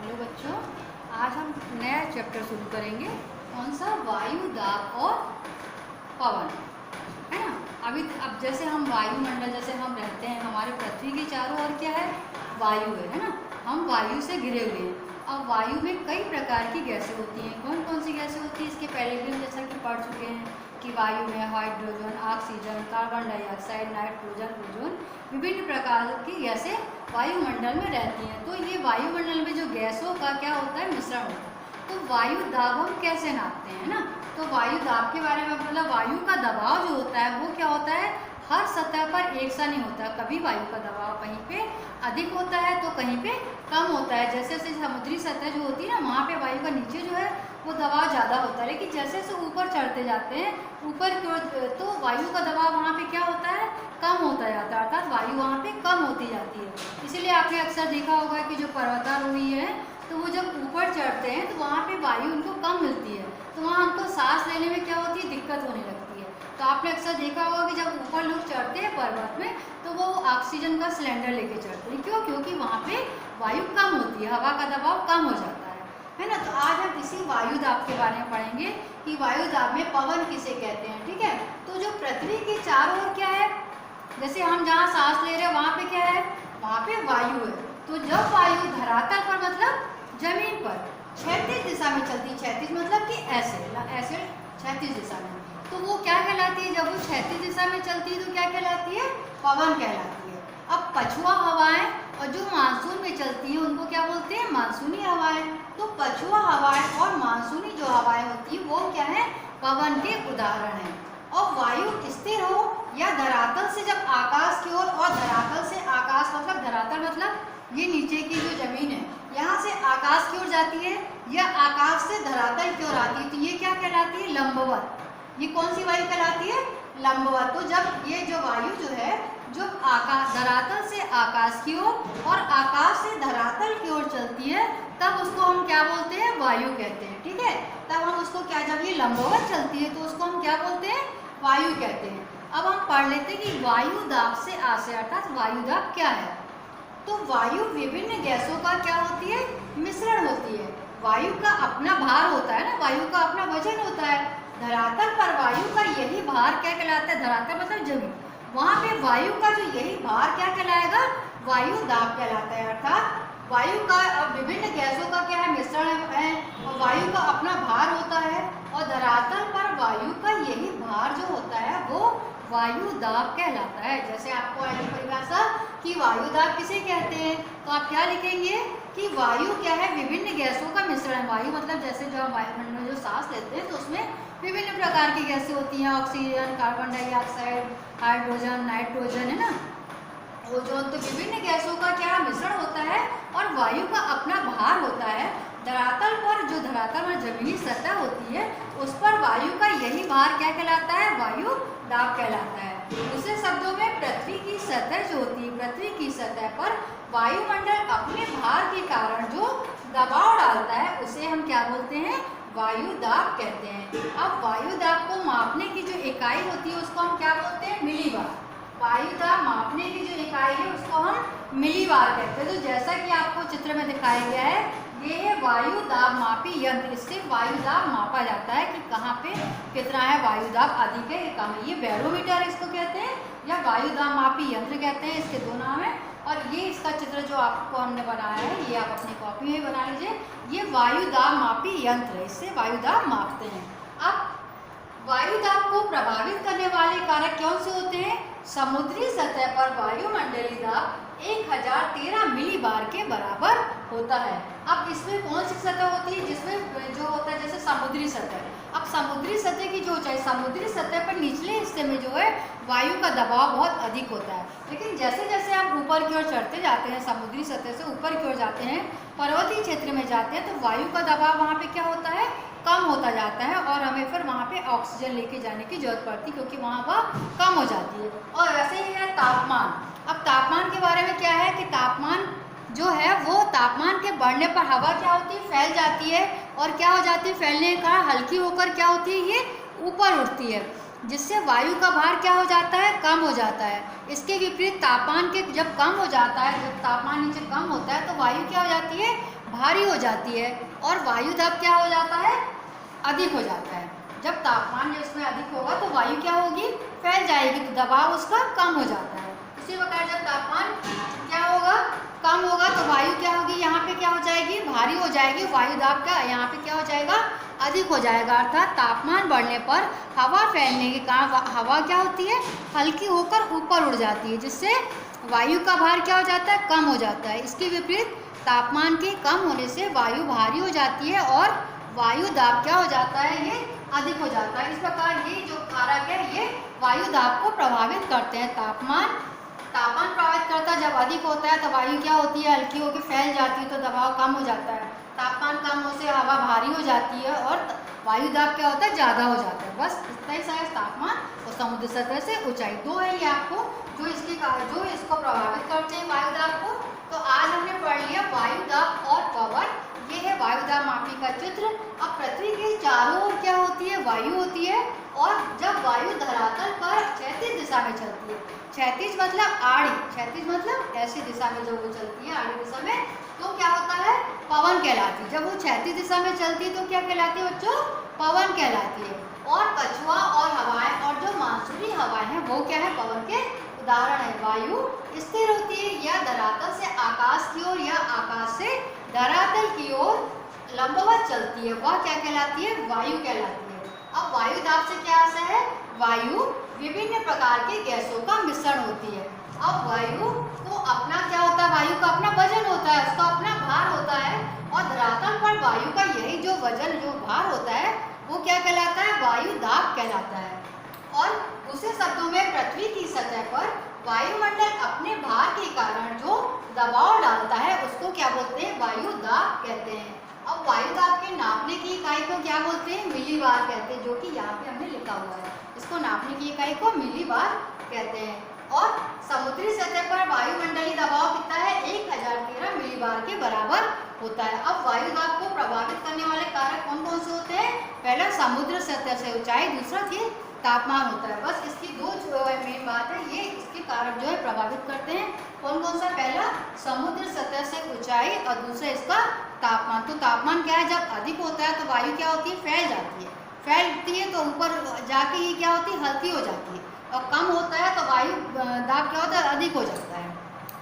Hello बच्चों, आज हम नया चैप्टर शुरू करेंगे। कौन सा? वायु, दाब और पवन, है ना। अब जैसे हम वायुमंडल, जैसे हम रहते हैं, हमारे पृथ्वी के चारों ओर क्या है? वायु है ना। हम वायु से घिरे हुए हैं। अब वायु में कई प्रकार की गैसें होती हैं। कौन कौन सी गैसें होती हैं? इसके पहले भी हम जैसा कि पढ़ चुके हैं कि वायु में hydrogen, oxygen, carbon dioxide, nitrogen, ozone, विभिन्न प्रकार की गैसें वायुमंडल में रहती हैं। तो ये वायुमंडल में जो गैसों का क्या होता है? मिश्रण होता है। तो वायु दाब हम कैसे नापते हैं ना। तो वायु दाब के बारे में मतलब वायु का दबाव जो होता है वो क्या होता है? हर सतह पर एक सा नहीं होता। कभी वायु का दबाव कहीं पे अधिक होता है तो कहीं पे कम होता है। जैसे जैसे समुद्री सतह जो होती है ना, वहाँ पे वायु का नीचे जो है वो दबाव ज़्यादा होता है, लेकिन जैसे जैसे ऊपर चढ़ते जाते हैं ऊपर की ओर, तो वायु का दबाव वहाँ पे क्या होता है? कम होता जाता है, अर्थात वायु वहाँ पे कम होती जाती है। इसीलिए आपने अक्सर देखा होगा कि जो पर्वतारोही है तो वो जब ऊपर चढ़ते हैं तो वहाँ पे वायु उनको कम मिलती है, तो वहाँ हमको सांस लेने में क्या होती है? दिक्कत होने लगती है। तो आपने अक्सर देखा होगा कि जब ऊपर लोग चढ़ते हैं पर्वत में तो वो ऑक्सीजन का सिलेंडर लेके चढ़ते हैं। क्यों? क्योंकि वहाँ पे वायु कम होती है, हवा का दबाव कम हो जाता है ना। तो आज हम इसी वायु दाब के बारे में पढ़ेंगे कि वायु दाब में पवन किसे कहते हैं। ठीक है। तो जो पृथ्वी के चारों ओर क्या है? जैसे हम जहाँ सांस ले रहे हैं वहाँ पे क्या है? वहाँ पे वायु है। तो जब वायु धरातल पर मतलब जमीन पर क्षैतिज दिशा में चलती है, क्षैतिज मतलब कि ऐसे ऐसे क्षैतिज दिशा में, तो वो क्या कहलाती है? जब वो क्षैतिज दिशा में चलती है तो क्या कहलाती है? पवन कहलाती है। अब पछुआ हवाएं और जो मानसून में चलती है उनको क्या बोलते हैं? मानसूनी हवाएं। तो पछुआ हवाएं और मानसूनी जो हवाएं होती है वो क्या है? पवन के उदाहरण हैं। और वायु स्थिर हो या धरातल से जब आकाश की ओर, और धरातल से आकाश मतलब धरातल मतलब ये नीचे की जो जमीन है यहाँ से आकाश की ओर जाती है या आकाश से धरातल की ओर आती है, तो ये क्या कहलाती है? लंबवत। ये कौन सी वायु कहलाती है? लंबवत। तो जब ये जो वायु जो है जो आकाश धरातल से आकाश की ओर और आकाश से धरातल की ओर चलती है तब उसको हम क्या बोलते हैं? वायु कहते हैं। ठीक है। तब हम उसको क्या, जब ये लंबवत चलती है तो उसको हम क्या बोलते हैं? वायु कहते हैं। अब हम पढ़ लेते हैं कि वायु दाब से आशय अर्थात वायु दाब क्या है। तो वायु विभिन्न गैसों का क्या होती है? मिश्रण होती है। वायु का अपना भार होता है ना, वायु का अपना वजन होता है। धरातल पर वायु का यही भार क्या कहलाता है? धरातल मतलब जमीन, वहाँ पे वायु का जो यही भार क्या कहलाएगा? वायु दाब कहलाता है। अर्थात वायु का विभिन्न गैसों का क्या है? मिश्रण है और वायु का अपना भार होता है और धरातल पर वायु का यही भार जो होता है वो वायु दाब कहलाता है। जैसे आपको आई परिभाषा कि वायु दाब किसे कहते हैं, तो आप क्या लिखेंगे कि वायु क्या है? विभिन्न गैसों का मिश्रण। वायु मतलब जैसे जो हम वायुमंडल में जो सांस लेते हैं तो उसमें विभिन्न प्रकार की गैसें होती हैं, oxygen, carbon dioxide, hydrogen, nitrogen, है ना, ओजोन। तो विभिन्न गैसों का क्या मिश्रण होता है और वायु का अपना भार होता है। धरातल पर जो धरातल में जमीनी सतह होती है उस पर वायु का यही भार क्या कहलाता है? वायु दाब कहलाता है। दूसरे शब्दों में पृथ्वी की सतह जो होती है, पृथ्वी की सतह पर वायुमंडल अपने भार के कारण जो दबाव डालता है उसे हम क्या बोलते हैं? वायु दाब कहते हैं। अब वायु दाब को मापने की जो इकाई होती है उसको हम क्या बोलते हैं? मिलीबार। वायु दाब मापने की जो इकाई है उसको हम मिलीबार कहते हैं। तो जैसा कि आपको चित्र में दिखाया गया है, ये है वायु दाब मापी यंत्र। इससे वायु दाब मापा जाता है कि कहाँ पे कितना है वायु दाब, अधिक है या कम है। ये बैरोमीटर इसको कहते हैं या वायु दाब मापी यंत्र कहते हैं। इसके दो नाम है। और ये इसका चित्र जो आपको हमने बनाया है ये आप अपनी कॉपी में बना लीजिए। ये वायु दाब मापी यंत्र है, इससे वायु दाब मापते हैं। अब वायु दाब को प्रभावित करने वाले कारक कौन से होते हैं? समुद्री सतह पर वायुमंडलीय दाब 1013 मिलीबार के बराबर होता है। अब इसमें कौन सी सतह होती है? जिसमें जो होता है जैसे समुद्री सतह। अब समुद्री सतह की जो ऊंचाई, समुद्री सतह पर निचले हिस्से में जो है वायु का दबाव बहुत अधिक होता है, लेकिन जैसे जैसे आप ऊपर की ओर चढ़ते जाते हैं, समुद्री सतह से ऊपर की ओर जाते हैं, पर्वतीय क्षेत्र में जाते हैं तो वायु का दबाव वहाँ पे क्या होता है? कम होता जाता है और हमें फिर वहाँ पे ऑक्सीजन लेके जाने की जरूरत पड़ती है क्योंकि वहाँ वह कम हो जाती है। और वैसे ही है तापमान। अब तापमान के बारे में क्या है कि तापमान जो है वो तापमान के बढ़ने पर हवा क्या होती है? फैल जाती है और क्या हो जाती है? फैलने का हल्की होकर क्या होती है? ये ऊपर उठती है, जिससे वायु का भार क्या हो जाता है? कम हो जाता है। इसके विपरीत तापमान के जब कम हो जाता है, जब तापमान नीचे कम होता है तो वायु क्या हो जाती है? भारी हो जाती है और वायु दाब क्या हो जाता है, अधिक हो जाता है। जब तापमान जो इसमें अधिक होगा तो वायु क्या होगी, फैल जाएगी, तो दबाव उसका कम हो जाता है। इसी प्रकार जब तापमान क्या होगा, कम होगा तो वायु क्या होगी, यहाँ पे क्या हो जाएगी, भारी हो जाएगी, वायु दाब का यहाँ पे क्या हो जाएगा, अधिक हो जाएगा। अर्थात तापमान बढ़ने पर हवा फैलने के कारण हवा क्या होती है, हल्की होकर ऊपर उड़ जाती है, जिससे वायु का भार क्या हो जाता है, कम हो जाता है। इसके विपरीत तापमान के कम होने से वायु भारी हो जाती है और वायु दाब क्या हो जाता है, ये अधिक हो जाता है। इस प्रकार ये जो कारक है ये वायु दाब को प्रभावित करते हैं। तापमान प्रभावित करता है, जब अधिक होता है तो वायु क्या होती है, हल्की होकर फैल जाती है, तो दबाव कम हो जाता है। तापमान कम होने से हवा भारी हो जाती है और वायु दाब क्या होता है, ज़्यादा हो जाता है। बस इतना ही सा तापमान और समुद्र सतह से ऊंचाई, दो है ये आपको जो इसको प्रभावित करते हैं वायु दाब को। तो आज हमने पढ़ लिया वायु दाब और पवन, ये है वायु दाब मापी का चित्र। अब पृथ्वी के चारों ओर क्या होती है, वायु होती है, और जब वायु धरातल पर क्षैतिज दिशा में चलती है, क्षैतिज मतलब आड़ी, क्षैतिज मतलब ऐसी दिशा में जो वो चलती है आड़ी दिशा में, तो क्या होता है, पवन कहलाती है। जब वो क्षैतिज दिशा में चलती है तो क्या कहलाती है बच्चों, पवन कहलाती है। और पछुआ और हवाएं और जो मानसूनी हवाएं हैं वो क्या है, पवन के उदाहरण है। वायु स्थिर होती है या धरातल से आकाश की ओर या आकाश से धरातल की ओर लंबवत चलती है, वह क्या कहलाती है, वायु कहलाती है। अब वायु दाब से क्या अर्थ है, वायु विभिन्न प्रकार के गैसों का मिश्रण होती है। अब वायु को अपना क्या होता है, वायु का अपना वजन होता है, उसका अपना भार होता है, और धरातल पर वायु का यही जो वजन जो भार होता है वो क्या कहलाता है, वायु दाब कहलाता है। और दूसरे शब्दों में पृथ्वी की सतह पर वायुमंडल अपने भार के कारण जो दबाव डालता है उसको क्या बोलते हैं, वायु दाब कहते हैं। अब वायु दाब के नापने की इकाई को क्या बोलते हैं, मिलीबार कहते हैं, जो कि यहाँ पे हमने लिखा हुआ है। इसको नापने की इकाई को मिलीबार कहते हैं। और समुद्री सतह पर वायुमंडलीय दबाव कितना है, 1013 मिलीबार के बराबर होता है। अब वायु दाब को प्रभावित करने वाले कारक कौन कौन से होते हैं, पहला समुद्र सतह से ऊंचाई, दूसरा ये तापमान होता है। बस इसकी दो जो है मेन बात है, ये इसके कारक जो है प्रभावित करते हैं। कौन कौन सा, पहला समुद्र सतह से ऊंचाई और दूसरा इसका तापमान। तो तापमान क्या है, जब अधिक होता है तो वायु क्या होती है, फैल जाती है, फैलती है तो ऊपर जाके ये क्या होती है, हल्की हो जाती है, और कम होता है तो वायु दाब क्या होता है, अधिक हो जाता है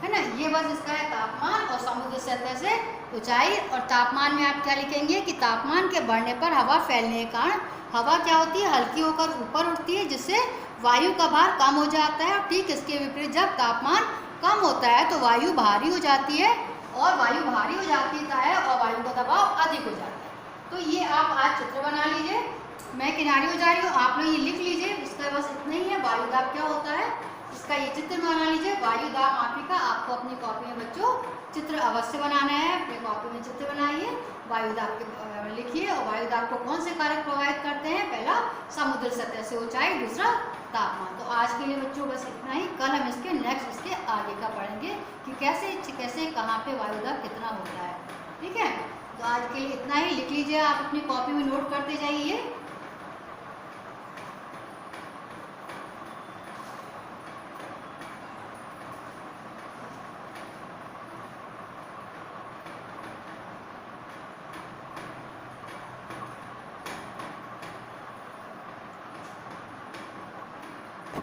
ना। ये बस इसका है तापमान और समुद्र सतह से ऊंचाई। और तापमान में आप क्या लिखेंगे कि तापमान के बढ़ने पर हवा फैलने के कारण हवा क्या होती है, हल्की होकर ऊपर उठती है, जिससे वायु का भार कम हो जाता है। और ठीक इसके विपरीत जब तापमान कम होता है तो वायु भारी हो जाती है, और वायु भारी हो जाती है और वायु का दबाव अधिक हो जाता है। तो ये आप आज चित्र बना लीजिए, मैं किनारे हो जा रही हूँ, आप लोग ये लिख लीजिए। इसका बस इतना ही है, वायु दाब क्या होता है इसका ये चित्र बना लीजिए। वायु दाब मापी का आपको अपनी कॉपी में बच्चों चित्र अवश्य बनाना है, अपनी कॉपी में चित्र बनाइए, वायु दाब के लिखिए। और वायु दाब को कौन से कारक प्रभावित करते हैं, पहला समुद्र सतह से ऊंचाई, दूसरा तापमान। तो आज के लिए बच्चों बस इतना ही। कल हम इसके नेक्स्ट इसके आगे का पढ़ेंगे कि कैसे कहाँ पे वायु दाब कितना होता है। ठीक है, तो आज के लिए इतना ही। लिख लीजिए, आप अपनी कॉपी में नोट करते जाइए।